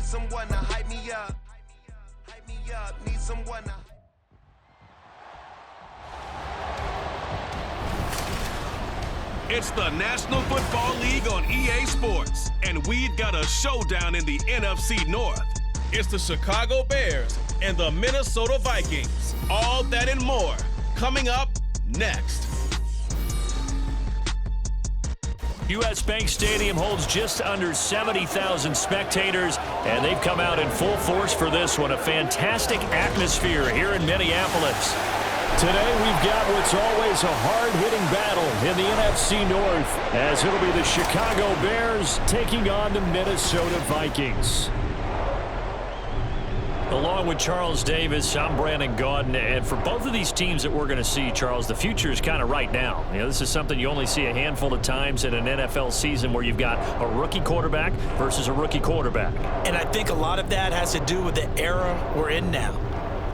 someone to hype me up. Hype me up, need someone to. It's the National Football League on EA Sports, and we've got a showdown in the NFC North. It's the Chicago Bears and the Minnesota Vikings. All that and more coming up next. U.S. Bank Stadium holds just under 70,000 spectators, and they've come out in full force for this one. A fantastic atmosphere here in Minneapolis. Today we've got what's always a hard-hitting battle in the NFC North, as it'll be the Chicago Bears taking on the Minnesota Vikings. Along with Charles Davis, I'm Brandon Gaudin, and for both of these teams that we're going to see, Charles, the future is kind of right now. You know, this is something you only see a handful of times in an NFL season where you've got a rookie quarterback versus a rookie quarterback. And I think a lot of that has to do with the era we're in now,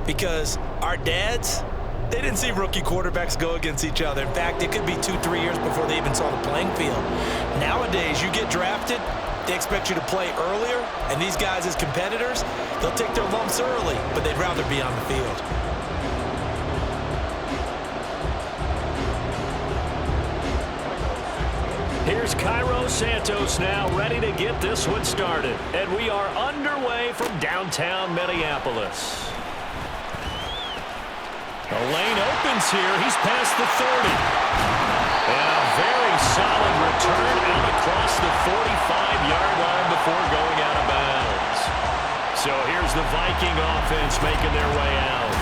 because our dads, they didn't see rookie quarterbacks go against each other. In fact, it could be 2-3 years before they even saw the playing field. Nowadays, you get drafted, they expect you to play earlier, and these guys as competitors, they'll take their lumps early, but they'd rather be on the field. Here's Cairo Santos now ready to get this one started. And we are underway from downtown Minneapolis. The lane opens here. He's past the 30. And a very solid return out across the 45-yard line before going out of bounds. So here's the Viking offense making their way out.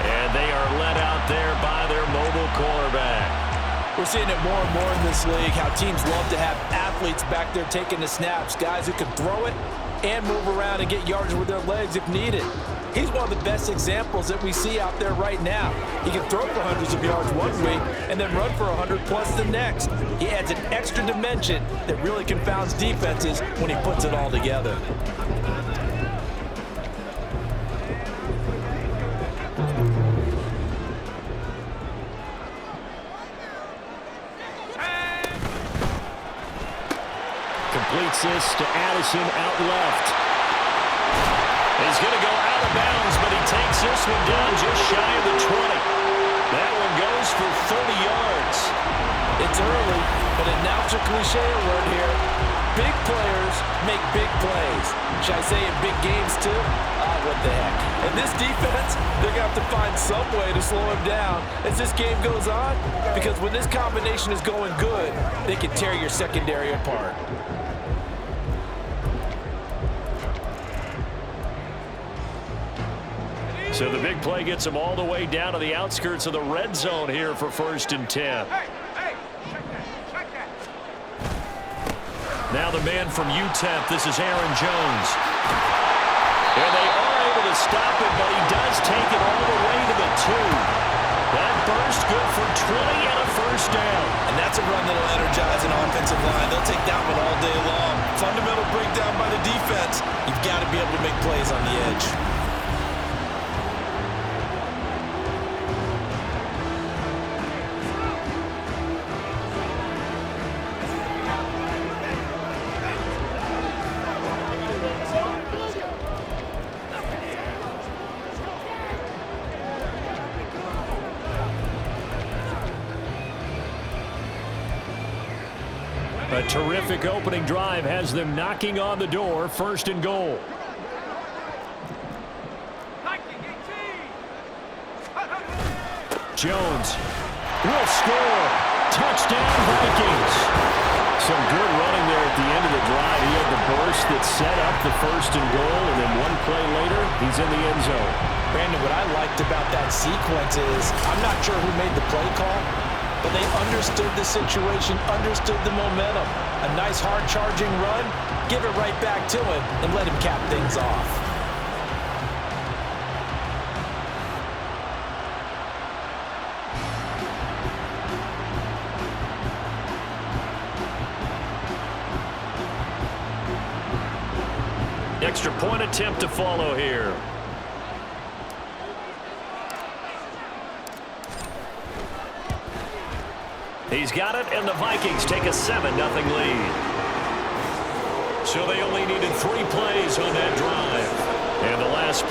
And they are led out there by their mobile quarterback. We're seeing it more and more in this league, how teams love to have athletes back there taking the snaps, guys who can throw it and move around and get yards with their legs if needed. He's one of the best examples that we see out there right now. He can throw for hundreds of yards one week and then run for 100+ the next. He adds an extra dimension that really confounds defenses when he puts it all together. Completes this to Addison out left. He's going to go out of bounds, but he takes this one down just shy of the 20. That one goes for 30 yards. It's early, but announcer cliche alert here. Big players make big plays. Should I say in big games too? What the heck. And this defense, they're going to have to find some way to slow him down as this game goes on, because when this combination is going good, they can tear your secondary apart. So the big play gets him all the way down to the outskirts of the red zone here for 1st and 10. Now the man from UTEP, this is Aaron Jones. And they are able to stop it, but he does take it all the way to the 2. That burst good for 20 and a 1st down. And that's a run that'll energize an offensive line. They'll take that one all day long. Fundamental breakdown by the defense. You've got to be able to make plays on the edge. A terrific opening drive has them knocking on the door. 1st and goal. Jones will score. Touchdown, Vikings. Some good running there at the end of the drive. He had the burst that set up the 1st and goal, and then one play later, he's in the end zone. Brandon, what I liked about that sequence is I'm not sure who made the play call, but they understood the situation, understood the momentum. A nice hard-charging run, give it right back to him, and let him cap things off. Extra point attempt to follow here. He's got it, and the Vikings take a 7-0 lead. So they only needed 3 plays on that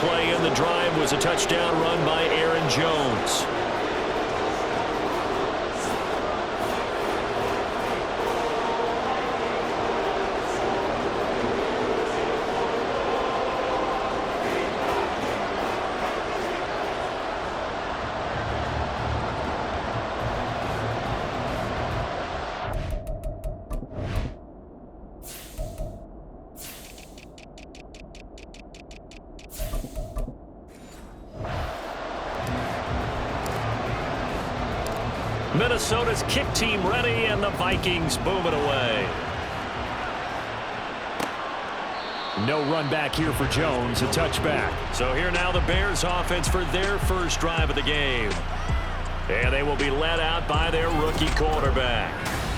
play in the drive was a touchdown run by Aaron Jones. Minnesota's kick team ready, and the Vikings boom it away. No run back here for Jones, a touchback. So here now the Bears offense for their first drive of the game. And they will be led out by their rookie quarterback.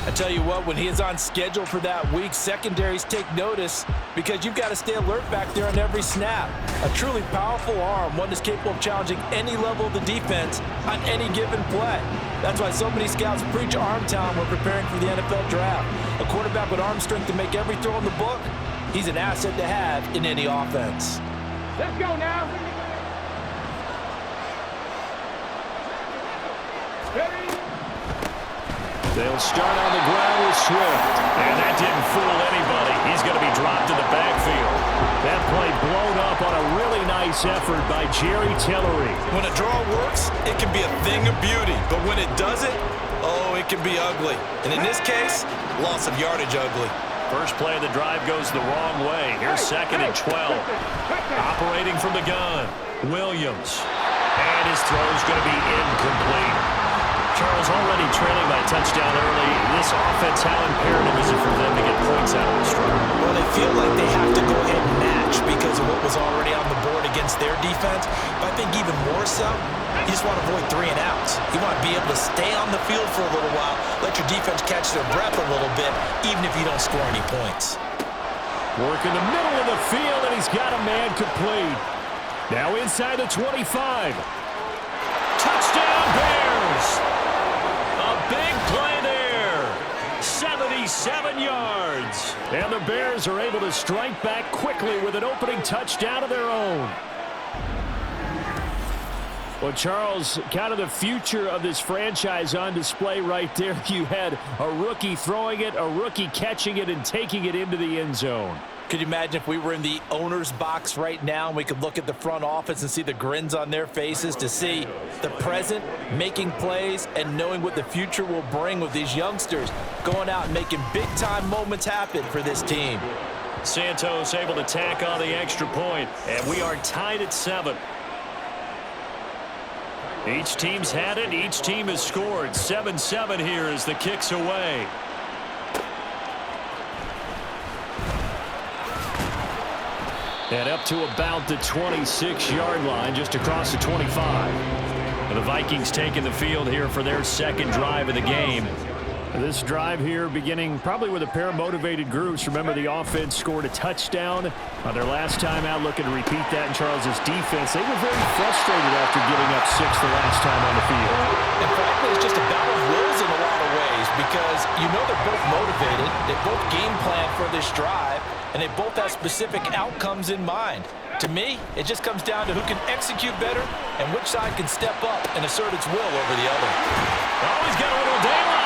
I tell you what, when he is on schedule for that week, secondaries take notice because you've got to stay alert back there on every snap. A truly powerful arm, one that's capable of challenging any level of the defense on any given play. That's why so many scouts preach arm talent when preparing for the NFL draft. A quarterback with arm strength to make every throw in the book, he's an asset to have in any offense. Let's go now. They'll start on the ground with Swift. And that didn't fool anybody. He's going to be dropped in the backfield. That play blown up on a really nice effort by Jerry Tillery. When a draw works, it can be a thing of beauty. But when it doesn't, oh, it can be ugly. And in this case, loss of yardage ugly. First play of the drive goes the wrong way. Here's 2nd and 12. Operating from the gun, Williams. And his throw is going to be incomplete. Charles, already trailing by a touchdown early. This offense, how imperative is it for them to get points out of this drive? Well, they feel like they have to go ahead and match because of what was already on the board against their defense. But I think even more so, you just want to avoid 3 and outs. You want to be able to stay on the field for a little while, let your defense catch their breath a little bit, even if you don't score any points. Work in the middle of the field, and he's got a man complete. Now inside the 25. Touchdown, Bears! Big play there. 77 yards. And the Bears are able to strike back quickly with an opening touchdown of their own. Well, Charles, kind of the future of this franchise on display right there. You had a rookie throwing it, a rookie catching it, and taking it into the end zone. Could you imagine if we were in the owner's box right now and we could look at the front office and see the grins on their faces to see the present making plays and knowing what the future will bring with these youngsters going out and making big-time moments happen for this team. Santos able to tack on the extra point, and we are tied at 7. Each team's had it. Each team has scored. 7-7 here as the kick's away. And up to about the 26-yard line, just across the 25. And the Vikings taking the field here for their second drive of the game. This drive here beginning probably with a pair of motivated groups. Remember, the offense scored a touchdown on their last time out, looking to repeat that in Charles's defense. They were very frustrated after giving up 6 the last time on the field. And frankly, it's just a battle of wills in a lot of ways because you know they're both motivated. They both game plan for this drive, and they both have specific outcomes in mind. To me, it just comes down to who can execute better and which side can step up and assert its will over the other. Oh, he's got a little daylight.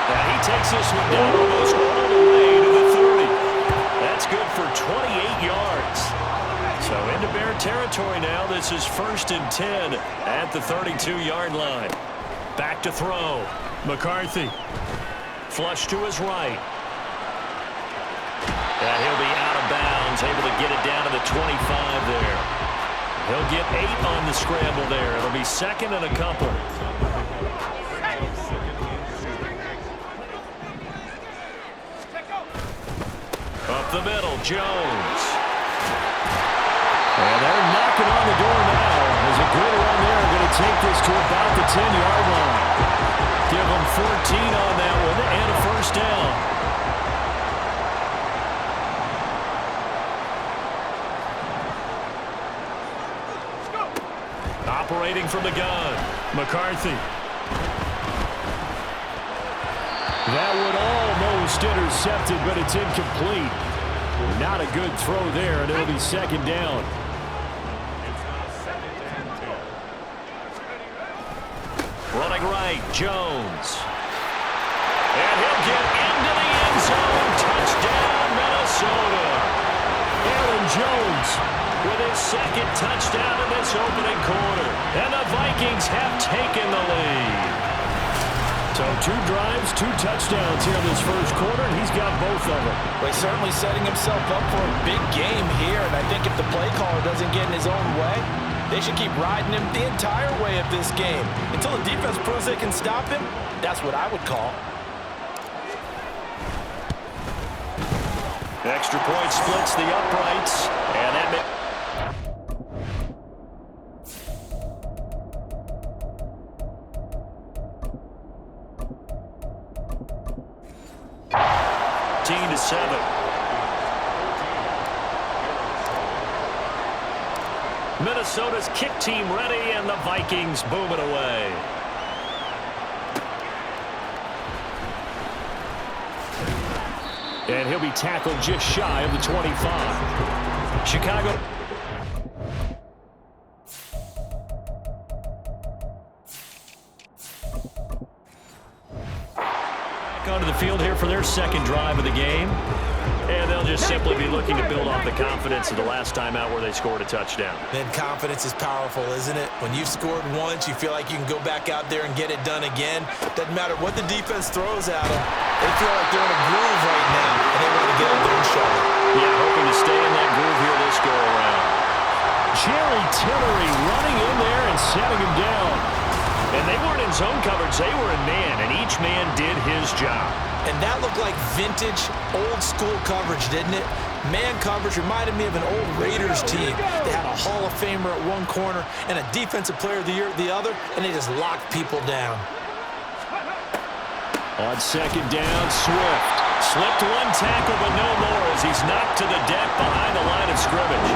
And he takes this one down almost all the way to the 30. That's good for 28 yards. So into Bear territory now. This is 1st and 10 at the 32-yard line. Back to throw. McCarthy. Flush to his right. And he'll be out of bounds, able to get it down to the 25 there. He'll get 8 on the scramble there. It'll be 2nd and a couple. Up the middle, Jones. And they're knocking on the door now. There's a good run there. Going to take this to about the 10-yard line. Give them 14 on that one and a first down. Operating from the gun, McCarthy. That would almost intercepted, but it's incomplete. Not a good throw there, and it'll be 2nd down. Running right, Jones. And he'll get into the end zone. Touchdown, Minnesota. Aaron Jones with his second touchdown in this opening quarter. And the Vikings have taken the lead. So 2 drives, 2 touchdowns here in this first quarter, and he's got both of them. Well, he's certainly setting himself up for a big game here, and I think if the play caller doesn't get in his own way, they should keep riding him the entire way of this game. Until the defense proves they can stop him, that's what I would call. Extra point splits the uprights, and that to 7. Minnesota's kick team ready, and the Vikings boom it away. And he'll be tackled just shy of the 25. Chicago. Onto the field here for their second drive of the game. And they'll just simply be looking to build off the confidence of the last time out where they scored a touchdown. Then confidence is powerful, isn't it? When you've scored once, you feel like you can go back out there and get it done again. Doesn't matter what the defense throws at them. They feel like they're in a groove right now, and they want to get out there and show it. Yeah, hoping to stay in that groove here this go-around. Jerry Tillery running in there and setting him down. And they weren't in zone coverage, they were in man, and each man did his job. And that looked like vintage, old-school coverage, didn't it? Man coverage reminded me of an old Raiders team. They had a Hall of Famer at one corner and a Defensive Player of the Year at the other, and they just locked people down. On second down, Swift. Slipped one tackle, but no more as he's knocked to the deck behind the line of scrimmage.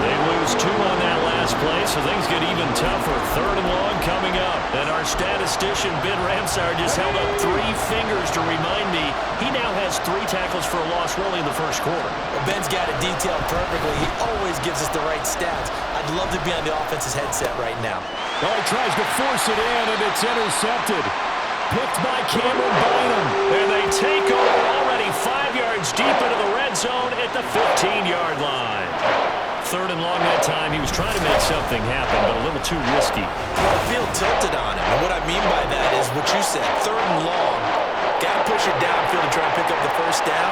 They lose 2 on that last play, so things get even tougher. 3rd and long coming up. And our statistician, Ben Ramsar, just held up 3 fingers to remind me he now has 3 tackles for a loss really in the first quarter. Well, Ben's got it detailed perfectly. He always gives us the right stats. I'd love to be on the offense's headset right now. Well, he tries to force it in, and it's intercepted. Picked by Cameron Bynum. And they take over already 5 yards deep into the red zone at the 15-yard line. 3rd and long that time. He was trying to make something happen, but a little too risky. Well, the field tilted on him. And what I mean by that is what you said. 3rd and long. Got to push it downfield and try to pick up the first down.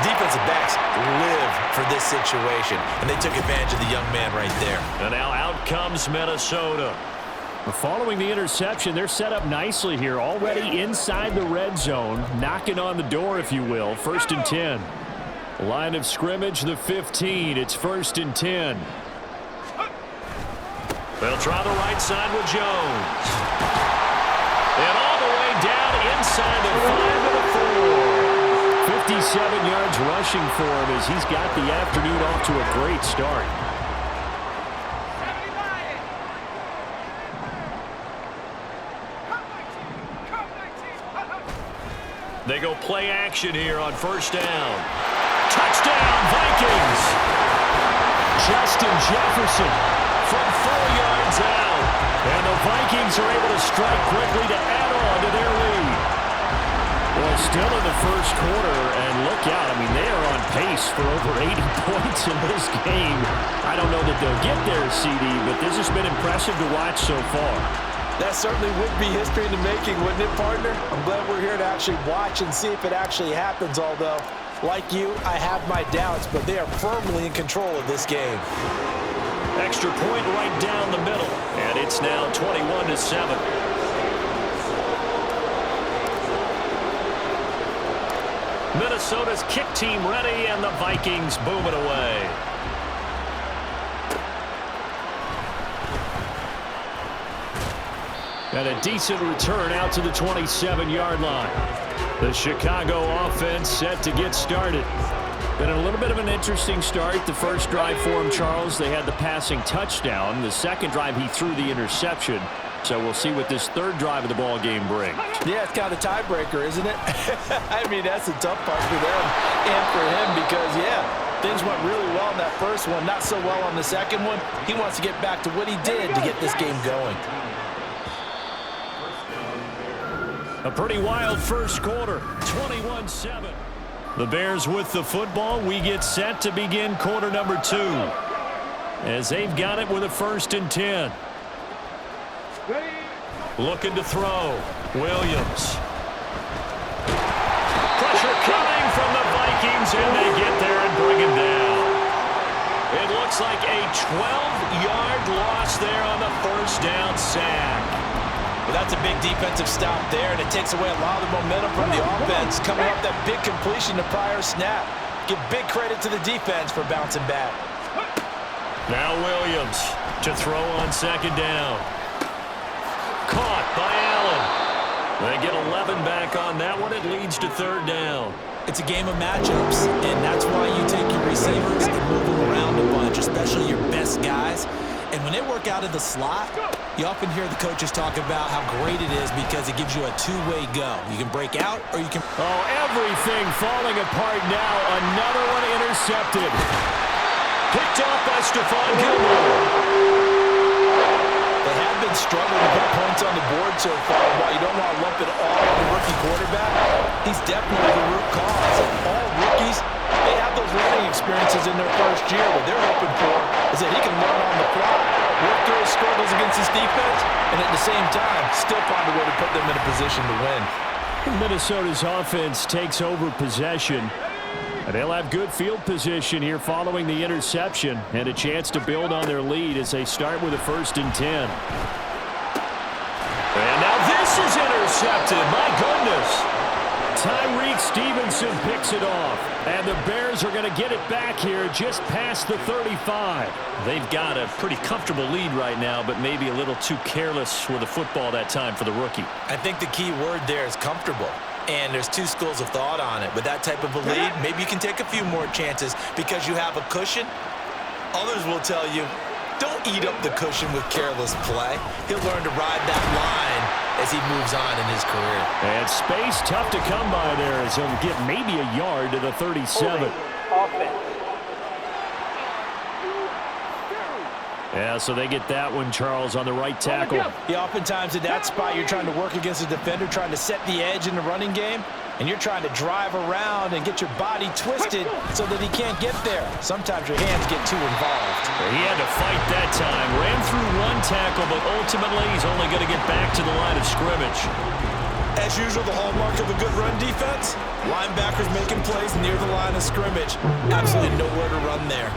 Defensive backs live for this situation, and they took advantage of the young man right there. And now out comes Minnesota. Following the interception, they're set up nicely here, already inside the red zone, knocking on the door, if you will. 1st and 10. Line of scrimmage, the 15. It's 1st and 10. They'll try the right side with Jones. And all the way down inside the 5 to the 4. 57 yards rushing for him as he's got the afternoon off to a great start. They go play action here on 1st down. Touchdown, Vikings! Justin Jefferson from 4 yards out. And the Vikings are able to strike quickly to add on to their lead. Well, still in the first quarter, and look out. I mean, they are on pace for over 80 points in this game. I don't know that they'll get there, CD, but this has been impressive to watch so far. That certainly would be history in the making, wouldn't it, partner? I'm glad we're here to actually watch and see if it actually happens, although, like you, I have my doubts, but they are firmly in control of this game. Extra point right down the middle, and it's now 21-7. Minnesota's kick team ready, and the Vikings boom it away. And a decent return out to the 27-yard line. The Chicago offense set to get started. Been a little bit of an interesting start. The first drive for him, Charles, they had the passing touchdown. The second drive, he threw the interception. So we'll see what this 3rd drive of the ball game brings. Yeah, it's kind of a tiebreaker, isn't it? I mean, that's the tough part for them and for him because, yeah, things went really well in that first one, not so well on the second one. He wants to get back to what he did to get this game going. A pretty wild first quarter, 21-7. The Bears with the football. We get set to begin quarter number 2. As they've got it with a 1st and 10. Looking to throw. Williams. Pressure coming from the Vikings, and they get there and bring him down. It looks like a 12-yard loss there on the first down sack. Well, that's a big defensive stop there, and it takes away a lot of the momentum from the offense coming off that big completion the prior snap. Give big credit to the defense for bouncing back. Now Williams to throw on 2nd down. Caught by Allen. They get 11 back on that one. It leads to 3rd down. It's a game of matchups, and that's why you take your receivers and move them around a bunch, especially your best guys. And when they work out of the slot, you often hear the coaches talk about how great it is because it gives you a two-way go. You can break out or you can... Oh, everything falling apart now. Another one intercepted. Picked off by Stephon Gilmore. They have been struggling to put points on the board so far. While you don't want to lump it all on the rookie quarterback, he's definitely the root cause. All rookies, they have those learning experiences in their first year. What they're hoping for is that he can learn on the fly, work through his struggles against his defense, and at the same time, still find a way to put them in a position to win. Minnesota's offense takes over possession. And they'll have good field position here following the interception and a chance to build on their lead as they start with a 1st and 10. And now this is intercepted. My goodness. Tyreek Stevenson picks it off. And the Bears are going to get it back here just past the 35. They've got a pretty comfortable lead right now, but maybe a little too careless with the football that time for the rookie. I think the key word there is comfortable. And there's two schools of thought on it. With that type of a lead, maybe you can take a few more chances because you have a cushion. Others will tell you, don't eat up the cushion with careless play. He'll learn to ride that line as he moves on in his career. And space tough to come by there as he'll get maybe a yard to the 37. Yeah, so they get that one, Charles, on the right tackle. Yeah, oftentimes in that spot, you're trying to work against a defender, trying to set the edge in the running game, and you're trying to drive around and get your body twisted so that he can't get there. Sometimes your hands get too involved. He had to fight that time. Ran through one tackle, but ultimately he's only going to get back to the line of scrimmage. As usual, the hallmark of a good run defense, linebackers making plays near the line of scrimmage. Absolutely nowhere to run there.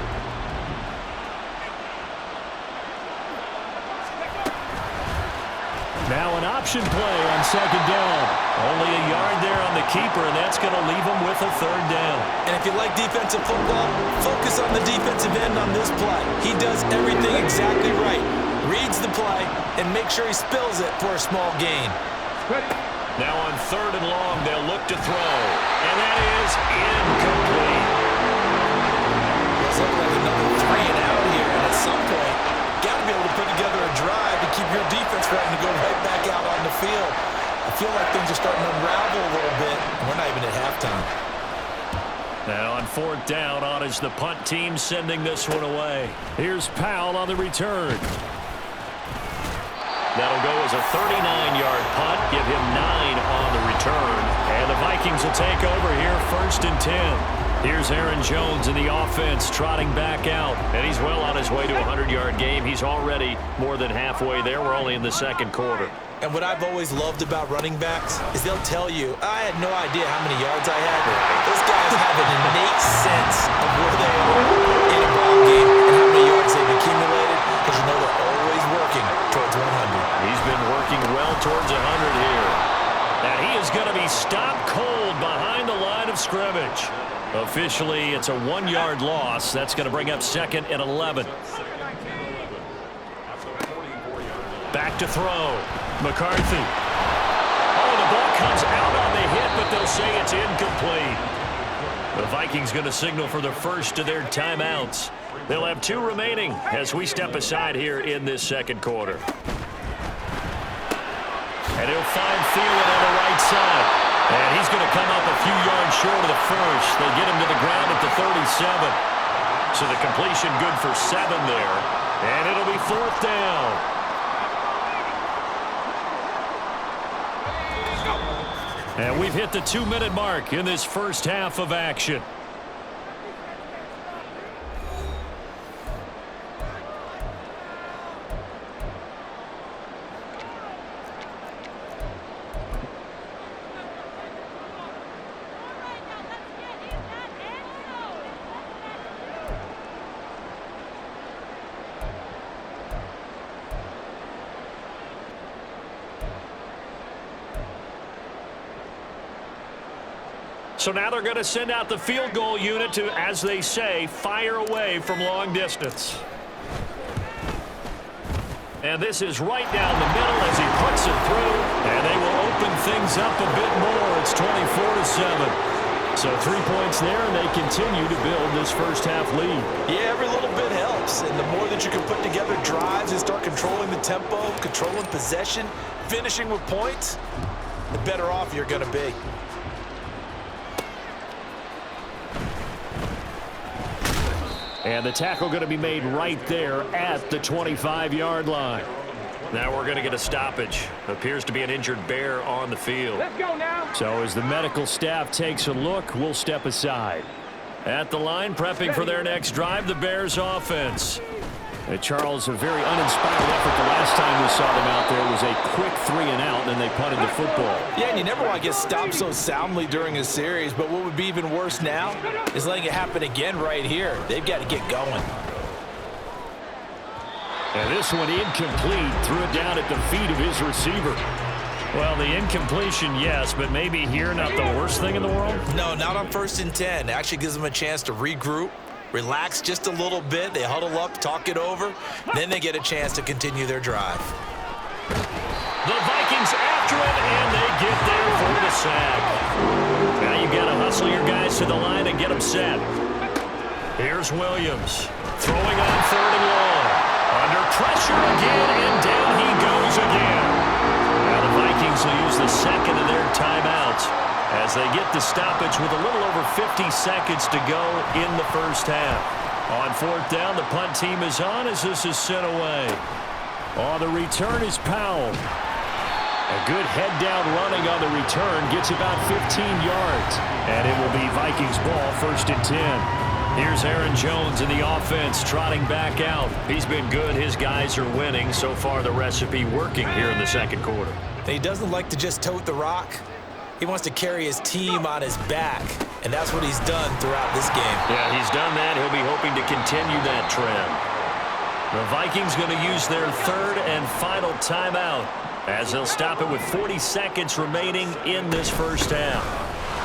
Now an option play on 2nd down. Only a yard there on the keeper, and that's going to leave him with a 3rd down. And if you like defensive football, focus on the defensive end on this play. He does everything exactly right. Reads the play and make sure he spills it for a small gain. Now on 3rd and long, they'll look to throw. And that is incomplete. It's looking like another 3 and out here, and at some point, got to be able to put together a drive to keep your defense from having to go right back out on the field. I feel like things are starting to unravel a little bit, and we're not even at halftime. Now on 4th down, on is the punt team sending this one away. Here's Powell on the return. That'll go as a 39-yard punt, give him 9 on the return. And the Vikings will take over here, 1st and 10. Here's Aaron Jones in the offense trotting back out. And he's well on his way to a 100-yard game. He's already more than halfway there. We're only in the 2nd quarter. And what I've always loved about running backs is they'll tell you, I had no idea how many yards I had. Those guys have an innate sense of where they are in a ball game and how many yards they've accumulated because you know they're always working towards 100. He's been working well towards 100 here. And he is going to be stopped cold behind the line of scrimmage. Officially, it's a 1-yard loss. That's going to bring up 2nd and 11. Back to throw. McCarthy. Oh, the ball comes out on the hit, but they'll say it's incomplete. The Vikings going to signal for the first of their timeouts. They'll have 2 remaining as we step aside here in this 2nd quarter. And he'll find Thielen on the right side. And he's going to come up a few yards short of the first. They get him to the ground at the 37. So the completion good for 7 there. And it'll be 4th down. And we've hit the 2-minute mark in this first half of action. So now they're going to send out the field goal unit to, as they say, fire away from long distance. And this is right down the middle as he puts it through. And they will open things up a bit more. It's 24-7. So 3 points there, and they continue to build this first half lead. Yeah, every little bit helps. And the more that you can put together drives and start controlling the tempo, controlling possession, finishing with points, the better off you're going to be. And the tackle going to be made right there at the 25-yard line. Now we're going to get a stoppage. Appears to be an injured bear on the field. Let's go now. So as the medical staff takes a look, we'll step aside. At the line, prepping for their next drive, the Bears offense. Charles, a very uninspired effort the last time we saw them out there was a quick 3-and-out, and then they punted the football. Yeah, and you never want to get stopped so soundly during a series, but what would be even worse now is letting it happen again right here. They've got to get going. And this one incomplete, threw it down at the feet of his receiver. Well, the incompletion, yes, but maybe here not the worst thing in the world? No, not on 1st and 10. It actually gives them a chance to regroup, relax just a little bit. They huddle up, talk it over. Then they get a chance to continue their drive. The Vikings after it, and they get there for the sack. Now you've got to hustle your guys to the line and get them set. Here's Williams throwing on 3rd and long. Under pressure again, and down he goes again. Now the Vikings will use the second of their timeouts as they get the stoppage with a little over 50 seconds to go in the first half. On 4th down, the punt team is on as this is sent away. On the return is Powell. A good head-down running on the return gets about 15 yards. And it will be Vikings ball 1st and 10. Here's Aaron Jones in the offense trotting back out. He's been good. His guys are winning. So far, the recipe working here in the second quarter. He doesn't like to just tote the rock. He wants to carry his team on his back, and that's what he's done throughout this game. Yeah, he's done that. He'll be hoping to continue that trend. The Vikings going to use their 3rd and final timeout as they'll stop it with 40 seconds remaining in this first half.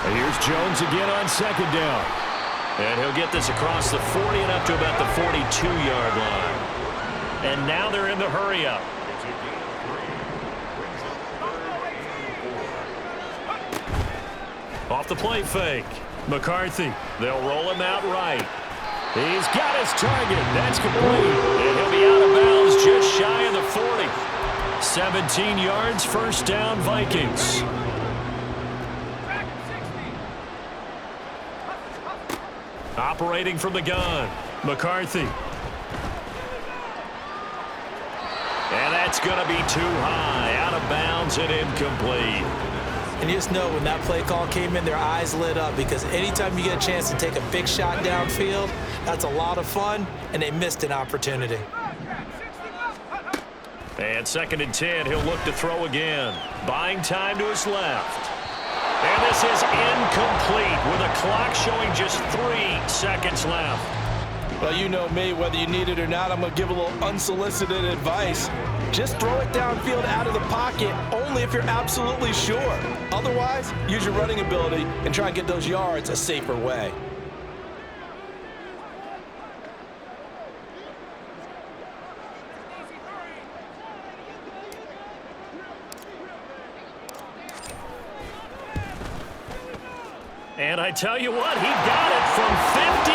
And here's Jones again on 2nd down. And he'll get this across the 40 and up to about the 42-yard line. And now they're in the hurry-up. Off the play fake. McCarthy. They'll roll him out right. He's got his target. That's complete. And he'll be out of bounds just shy of the 40. 17 yards, 1st down, Vikings. Operating from the gun, McCarthy. And that's going to be too high, out of bounds and incomplete. And you just know when that play call came in, their eyes lit up because anytime you get a chance to take a big shot downfield, that's a lot of fun, and they missed an opportunity. And 2nd and 10, he'll look to throw again. Buying time to his left. And this is incomplete with a clock showing just 3 seconds left. Well, you know me, whether you need it or not, I'm going to give a little unsolicited advice. Just throw it downfield out of the pocket only if you're absolutely sure. Otherwise, use your running ability and try and get those yards a safer way. And I tell you what, he got it from 58.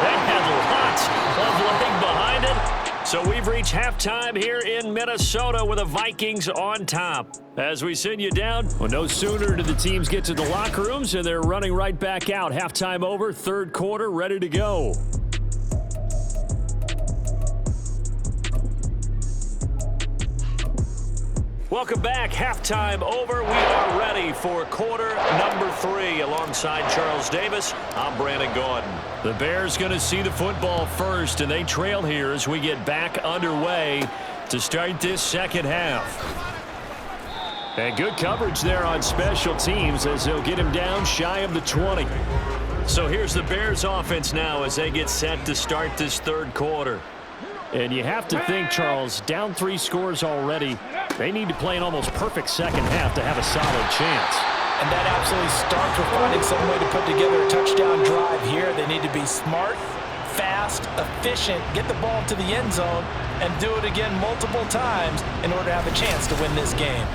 That had lots of leg behind it. So we've reached halftime here in Minnesota with the Vikings on top. As we send you down, well, no sooner do the teams get to the locker rooms and they're running right back out. Halftime over, 3rd quarter, ready to go. Welcome back. Halftime over. We are ready for quarter number 3. Alongside Charles Davis, I'm Brandon Gordon. The Bears going to see the football first, and they trail here as we get back underway to start this second half. And good coverage there on special teams as they'll get him down shy of the 20. So here's the Bears offense now as they get set to start this third quarter. And you have to think, Charles, down 3 scores already. They need to play an almost perfect second half to have a solid chance. And that absolutely starts with finding some way to put together a touchdown drive here. They need to be smart, fast, efficient, get the ball to the end zone, and do it again multiple times in order to have a chance to win this game.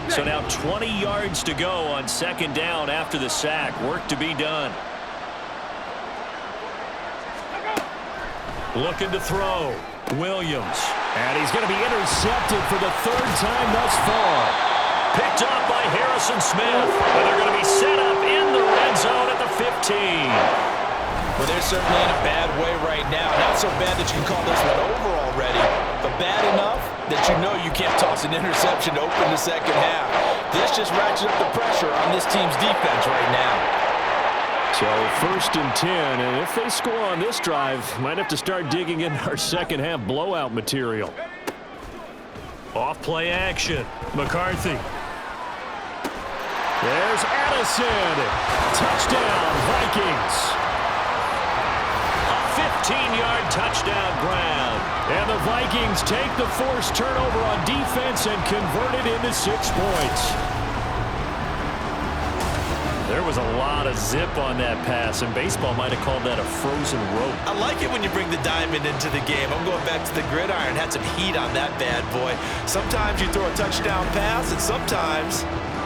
So now 20 yards to go on second down after the sack. Work to be done. Looking to throw. Williams. And he's going to be intercepted for the 3rd time thus far. Picked up by Harrison Smith. And they're going to be set up in the red zone at the 15. Well, they're certainly in a bad way right now. Not so bad that you can call this one over already, but bad enough that you know you can't toss an interception to open the second half. This just ratchets up the pressure on this team's defense right now. So 1st and 10, and if they score on this drive, might have to start digging in our second half blowout material. Off play action. McCarthy. There's Addison. Touchdown, Vikings. 15-yard touchdown grab. And the Vikings take the forced turnover on defense and convert it into 6 points. There was a lot of zip on that pass, and baseball might have called that a frozen rope. I like it when you bring the diamond into the game. I'm going back to the gridiron. Had some heat on that bad boy. Sometimes you throw a touchdown pass, and sometimes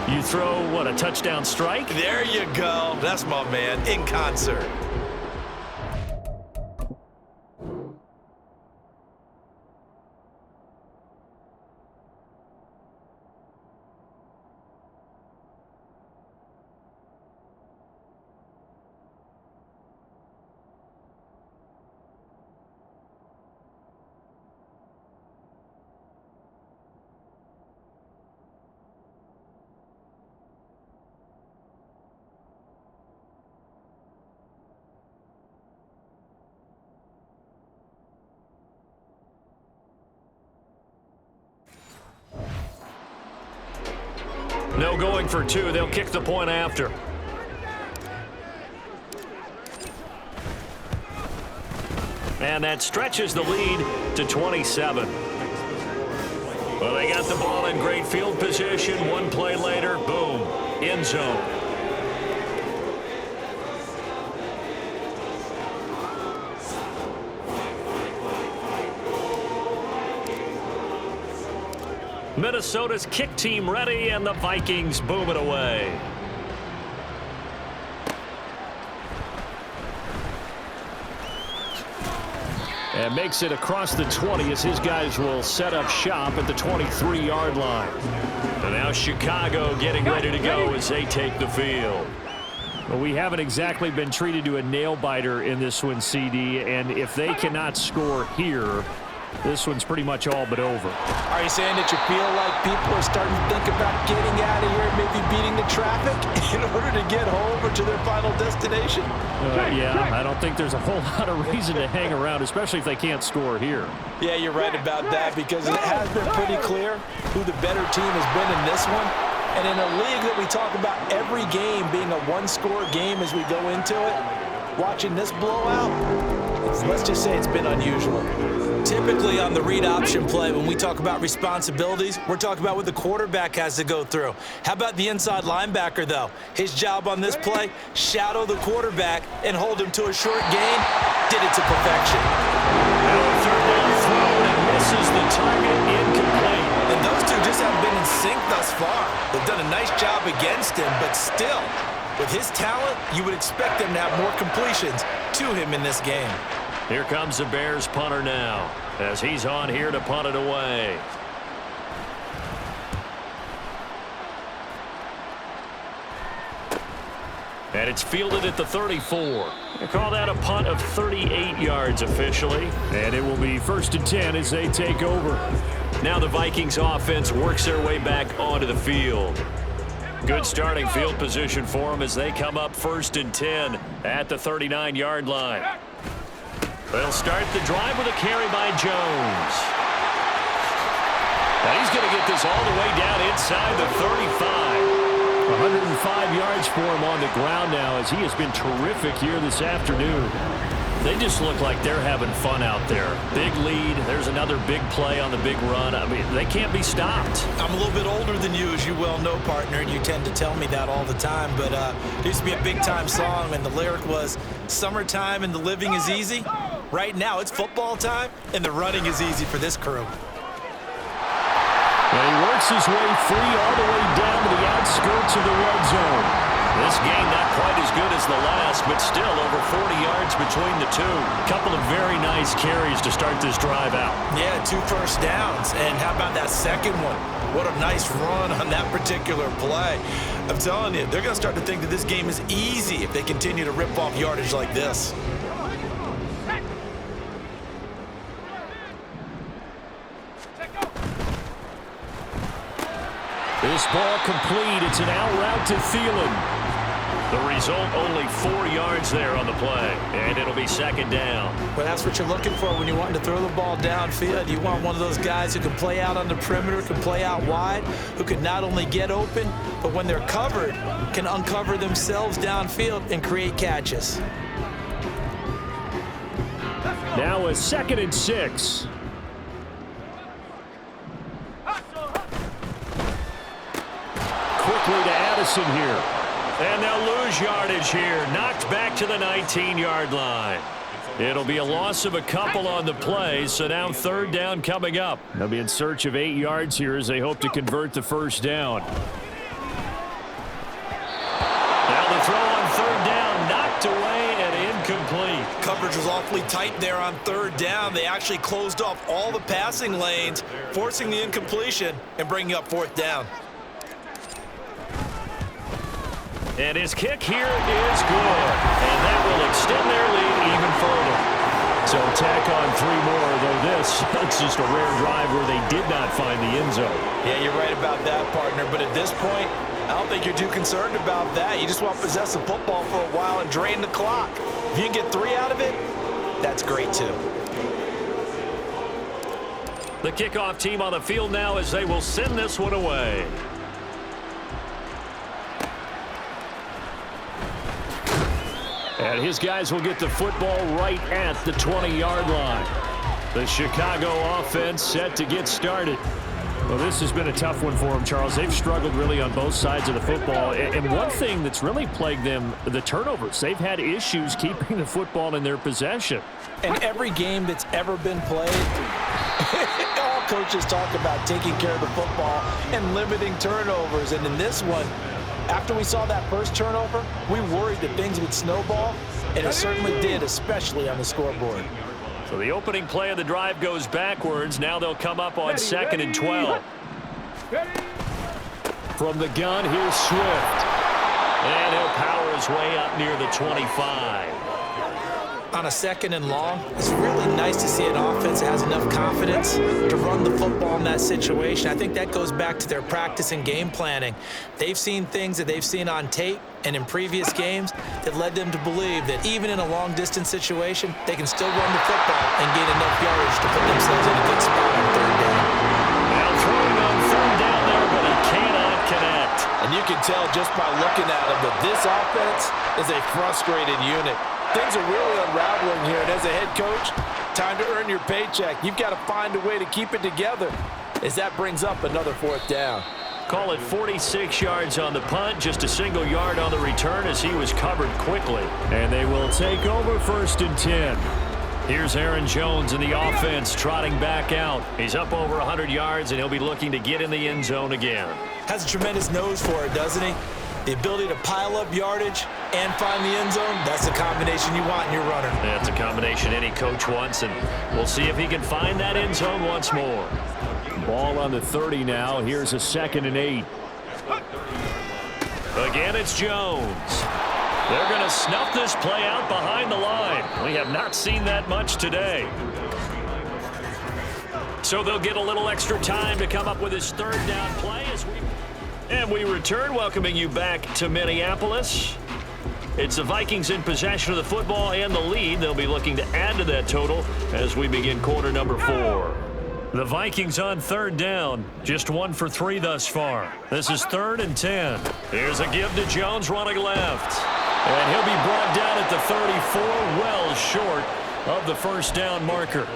you throw, what, a touchdown strike? There you go. That's my man, in concert. No going for 2. They'll kick the point after. And that stretches the lead to 27. Well, they got the ball in great field position. 1 play later, boom, end zone. Minnesota's kick team ready, and the Vikings boom it away. And makes it across the 20 as his guys will set up shop at the 23-yard line. And now Chicago getting ready to go as they take the field. Well, we haven't exactly been treated to a nail-biter in this one, CD, and if they cannot score here, this one's pretty much all but over. Are you saying that you feel like people are starting to think about getting out of here, maybe beating the traffic in order to get home or to their final destination? Yeah, I don't think there's a whole lot of reason to hang around, especially if they can't score here. Yeah, you're right about that because it has been pretty clear who the better team has been in this one. And in a league that we talk about every game being a one-score game as we go into it, watching this blowout, let's just say it's been unusual. Typically on the read option play, when we talk about responsibilities, we're talking about what the quarterback has to go through. How about the inside linebacker, though? His job on this play, shadow the quarterback and hold him to a short gain. Did it to perfection. Now a third down throw and misses the target, incomplete. And those two just haven't been in sync thus far. They've done a nice job against him, but still, with his talent, you would expect them to have more completions to him in this game. Here comes the Bears punter now as he's on here to punt it away. And it's fielded at the 34. They call that a punt of 38 yards officially. And it will be 1st and 10 as they take over. Now the Vikings offense works their way back onto the field. Good starting field position for them as they come up 1st and 10 at the 39-yard line. They'll start the drive with a carry by Jones. Now he's going to get this all the way down inside the 35. 105 yards for him on the ground now as he has been terrific here this afternoon. They just look like they're having fun out there. Big lead. There's another big play on the big run. I mean, they can't be stopped. I'm a little bit older than you, as you well know, partner, and you tend to tell me that all the time. But it used to be a big-time song, and the lyric was, "Summertime and the living is easy." Right now, it's football time, and the running is easy for this crew. And he works his way free all the way down to the outskirts of the red zone. This game not quite as good as the last, but still over 40 yards between the two. Couple of very nice carries to start this drive out. Yeah, 2 first downs. And how about that second one? What a nice run on that particular play. I'm telling you, they're going to start to think that this game is easy if they continue to rip off yardage like this. This ball complete. It's an out route to Thielen. The result, only 4 yards there on the play, and it'll be 2nd down. Well, that's what you're looking for when you want to throw the ball downfield. You want one of those guys who can play out on the perimeter, can play out wide, who can not only get open, but when they're covered, can uncover themselves downfield and create catches. Now a 2nd and 6. Quickly to Addison here. And they'll lose yardage here. Knocked back to the 19-yard line. It'll be a loss of a couple on the play, so now 3rd down coming up. They'll be in search of 8 yards here as they hope to convert the 1st down. Now the throw on 3rd down, knocked away and incomplete. Coverage was awfully tight there on 3rd down. They actually closed off all the passing lanes, forcing the incompletion and bringing up 4th down. And his kick here is good. And that will extend their lead even further. So tack on 3 more, though it's just a rare drive where they did not find the end zone. Yeah, you're right about that, partner. But at this point, I don't think you're too concerned about that. You just want to possess the football for a while and drain the clock. If you can get 3 out of it, that's great too. The kickoff team on the field now as they will send this one away. And his guys will get the football right at the 20-yard line. The Chicago offense set to get started. Well, this has been a tough one for them, Charles. They've struggled really on both sides of the football. And one thing that's really plagued them, the turnovers. They've had issues keeping the football in their possession. And every game that's ever been played, all coaches talk about taking care of the football and limiting turnovers. And in this one, after we saw that first turnover, we worried that things would snowball, and it certainly did, especially on the scoreboard. So the opening play of the drive goes backwards. Now they'll come up on 2nd and 12. From the gun, here's Swift. And he'll power his way up near the 25. On a 2nd and long, it's really nice to see an offense that has enough confidence to run the football in that situation. I think that goes back to their practice and game planning. They've seen things that they've seen on tape and in previous games that led them to believe that even in a long-distance situation, they can still run the football and gain enough yardage to put themselves in a good spot on 3rd down. Now throwing on 3rd down there, but he cannot connect. And you can tell just by looking at him that this offense is a frustrated unit. Things are really unraveling here, and as a head coach, time to earn your paycheck. You've got to find a way to keep it together as that brings up another 4th down. Call it 46 yards on the punt, just a single yard on the return as he was covered quickly. And they will take over 1st and 10. Here's Aaron Jones in the offense trotting back out. He's up over 100 yards, and he'll be looking to get in the end zone again. Has a tremendous nose for it, doesn't he? The ability to pile up yardage and find the end zone, that's the combination you want in your runner. That's a combination any coach wants, and we'll see if he can find that end zone once more. Ball on the 30 now. Here's a 2nd and 8. Again, it's Jones. They're going to snuff this play out behind the line. We have not seen that much today. So they'll get a little extra time to come up with his third down play. And we return, welcoming you back to Minneapolis. It's the Vikings in possession of the football and the lead. They'll be looking to add to that total as we begin quarter number 4. The Vikings on third down, just 1 for 3 thus far. This is 3rd and 10. Here's a give to Jones running left. And he'll be brought down at the 34, well short of the first down marker.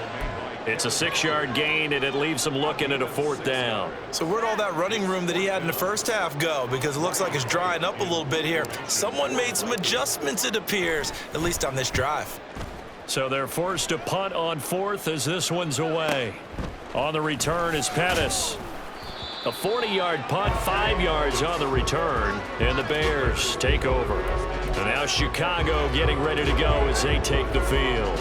It's a 6-yard gain, and it leaves him looking at a 4th down. So where'd all that running room that he had in the first half go? Because it looks like it's drying up a little bit here. Someone made some adjustments, it appears, at least on this drive. So they're forced to punt on 4th as this one's away. On the return is Pettis. A 40-yard punt, 5 yards on the return, and the Bears take over. And now Chicago getting ready to go as they take the field.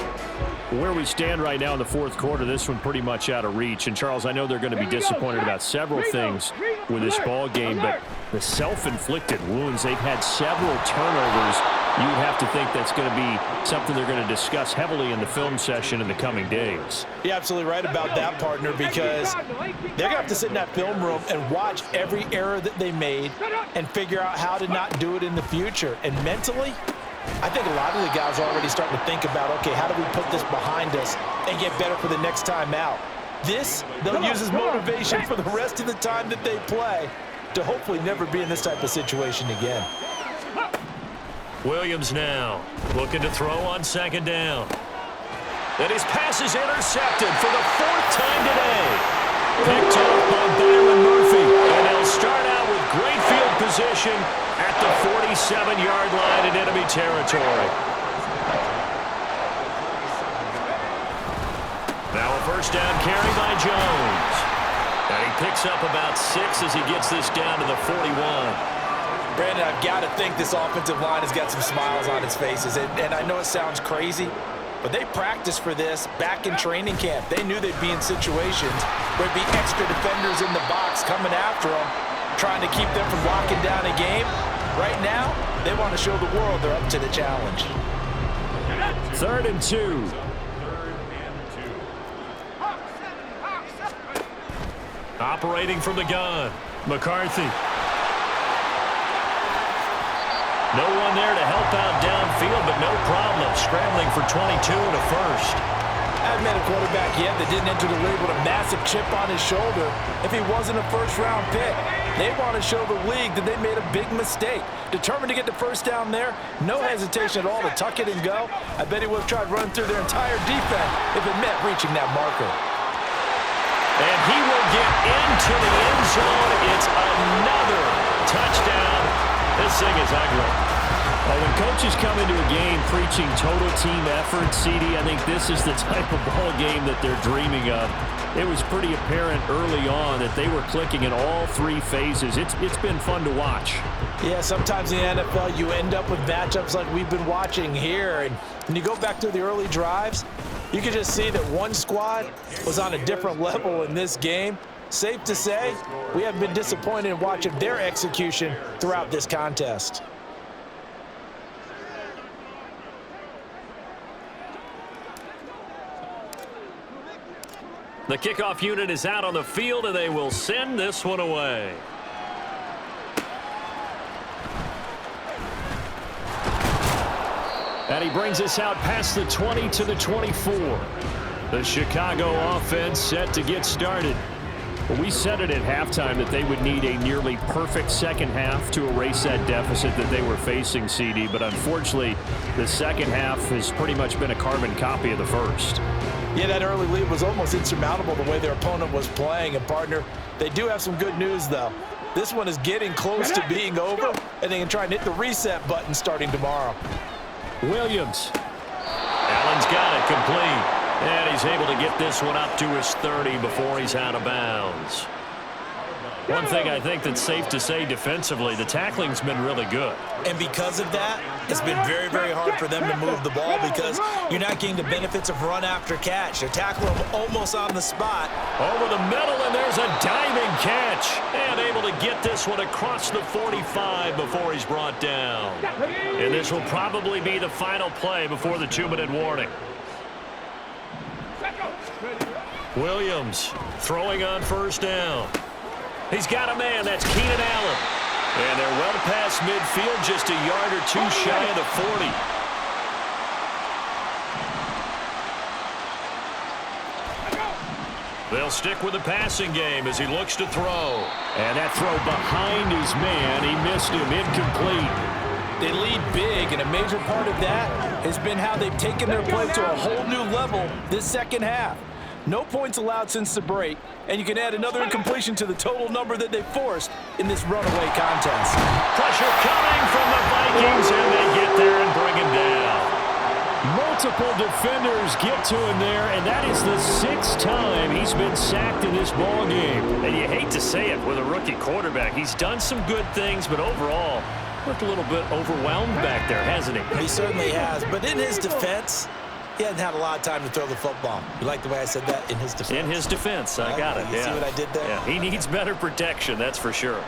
Where we stand right now in the 4th quarter, this one pretty much out of reach. And, Charles, I know they're going to be disappointed about several things with this ball game, but the self-inflicted wounds, they've had several turnovers. You would have to think that's going to be something they're going to discuss heavily in the film session in the coming days. You're absolutely right about that, partner, because they're going to have to sit in that film room and watch every error that they made and figure out how to not do it in the future. And mentally, I think a lot of the guys are already starting to think about, okay, how do we put this behind us and get better for the next time out? This, they'll use as motivation for the rest of the time that they play to hopefully never be in this type of situation again. Williams now looking to throw on 2nd down. And his pass is intercepted for the 4th time today. Picked off by Byron Murphy. And they'll start out with great field position at the 47-yard line in enemy territory. Now a first down carry by Jones. And he picks up about 6 as he gets this down to the 41. Brandon, I've got to think this offensive line has got some smiles on its faces. And I know it sounds crazy, but they practiced for this back in training camp. They knew they'd be in situations where there'd be extra defenders in the box coming after them, trying to keep them from locking down a game. Right now, they want to show the world they're up to the challenge. 3rd and 2. Operating from the gun, McCarthy. No one there to help out downfield, but no problem. Scrambling for 22 and a first. I haven't met a quarterback yet that didn't enter the league with a massive chip on his shoulder if he wasn't a first-round pick. They want to show the league that they made a big mistake. Determined to get the first down there, no hesitation at all to tuck it and go. I bet he would have tried running through their entire defense if it meant reaching that marker. And he will get into the end zone. It's another touchdown. This thing is ugly. Well, when coaches come into a game preaching total team effort, CD, I think this is the type of ball game that they're dreaming of. It was pretty apparent early on that they were clicking in all 3 phases. It's been fun to watch. Yeah, sometimes in the NFL you end up with matchups like we've been watching here. And when you go back to the early drives, you can just see that one squad was on a different level in this game. Safe to say, we have been disappointed in watching their execution throughout this contest. The kickoff unit is out on the field, and they will send this one away. And he brings us out past the 20 to the 24. The Chicago offense set to get started. Well, we said it at halftime that they would need a nearly perfect second half to erase that deficit that they were facing, CD. But unfortunately, the second half has pretty much been a carbon copy of the first. Yeah, that early lead was almost insurmountable the way their opponent was playing. And, partner, they do have some good news, though. This one is getting close to being over, and they can try and hit the reset button starting tomorrow. Williams. Allen's got it complete. And he's able to get this one up to his 30 before he's out of bounds. One thing I think that's safe to say defensively, the tackling's been really good. And because of that, it's been very, very hard for them to move the ball because you're not getting the benefits of run after catch. They tackle them almost on the spot. Over the middle, and there's a diving catch. And able to get this one across the 45 before he's brought down. And this will probably be the final play before the 2-minute warning. Williams throwing on first down. He's got a man. That's Keenan Allen. And they're well past midfield, just a yard or two shy of the 40. They'll stick with the passing game as he looks to throw. And that throw behind his man. He missed him. Incomplete. They lead big, and a major part of that has been how they've taken their play to a whole new level this second half. No points allowed since the break, and you can add another incompletion to the total number that they forced in this runaway contest. Pressure coming from the Vikings, and they get there and bring him down. Multiple defenders get to him there, and that is the 6th time he's been sacked in this ball game. And you hate to say it with a rookie quarterback. He's done some good things, but overall, looked a little bit overwhelmed back there, hasn't he? He certainly has, but in his defense, he hasn't had a lot of time to throw the football. You like the way I said that? In his defense? In his defense. I got it. You see what I did there? Yeah, he needs better protection, that's for sure.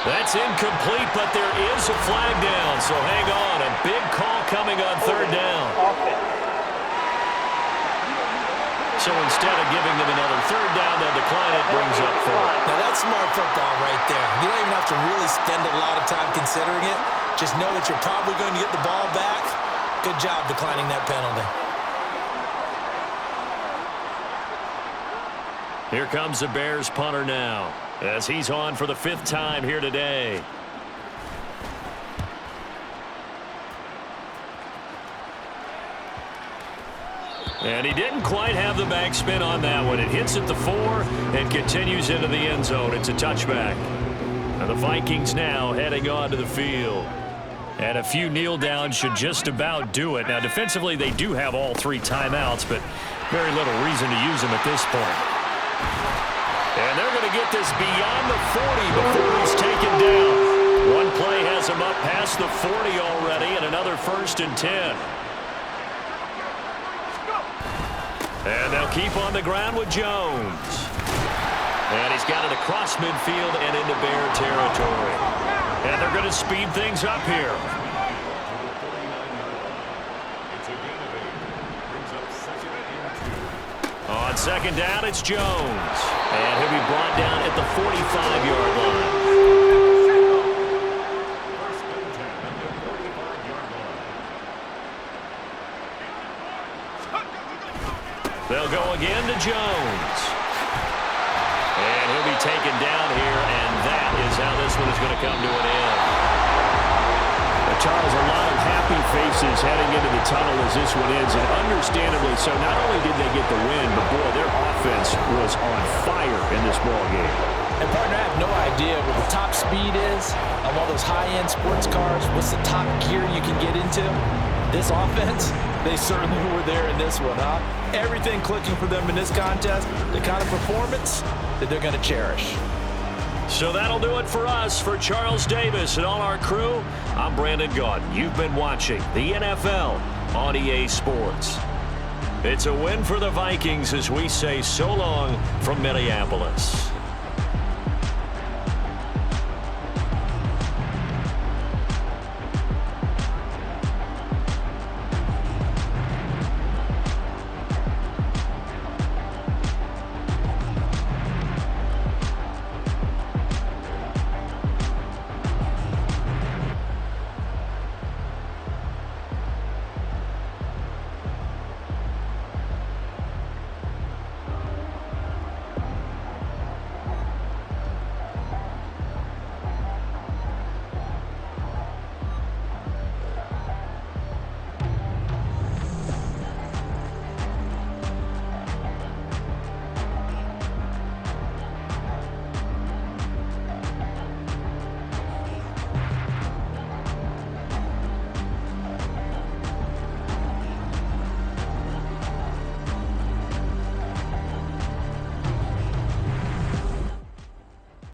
That's incomplete, but there is a flag down, so hang on. A big call coming on third down. So instead of giving them another third down, they'll decline it, brings up fourth. Now that's smart football right there. You don't even have to really spend a lot of time considering it. Just know that you're probably going to get the ball back. Good job declining that penalty. Here comes the Bears punter now, as he's on for the 5th time here today. And he didn't quite have the backspin on that one. It hits at the 4 and continues into the end zone. It's a touchback. And the Vikings now heading onto the field. And a few kneel downs should just about do it. Now, defensively, they do have all 3 timeouts, but very little reason to use them at this point. And they're going to get this beyond the 40 before he's taken down. One play has him up past the 40 already, and another 1st and 10. And they'll keep on the ground with Jones. And he's got it across midfield and into Bear territory. And they're going to speed things up here. On 2nd down, it's Jones. And he'll be brought down at the 45-yard line. They'll go again to Jones. And he'll be taken down here, and that is how this one is going to come to an end. Charles, a lot of happy faces heading into the tunnel as this one ends, and understandably so. Not only did they get the win, but boy, their offense was on fire in this ball game. And partner, I have no idea what the top speed is of all those high-end sports cars. What's the top gear you can get into? This offense, they certainly were there in this one, huh? Everything clicking for them in this contest, the kind of performance that they're going to cherish. So that'll do it for us. For Charles Davis and all our crew, I'm Brandon Gaudin. You've been watching the NFL on EA Sports. It's a win for the Vikings as we say so long from Minneapolis.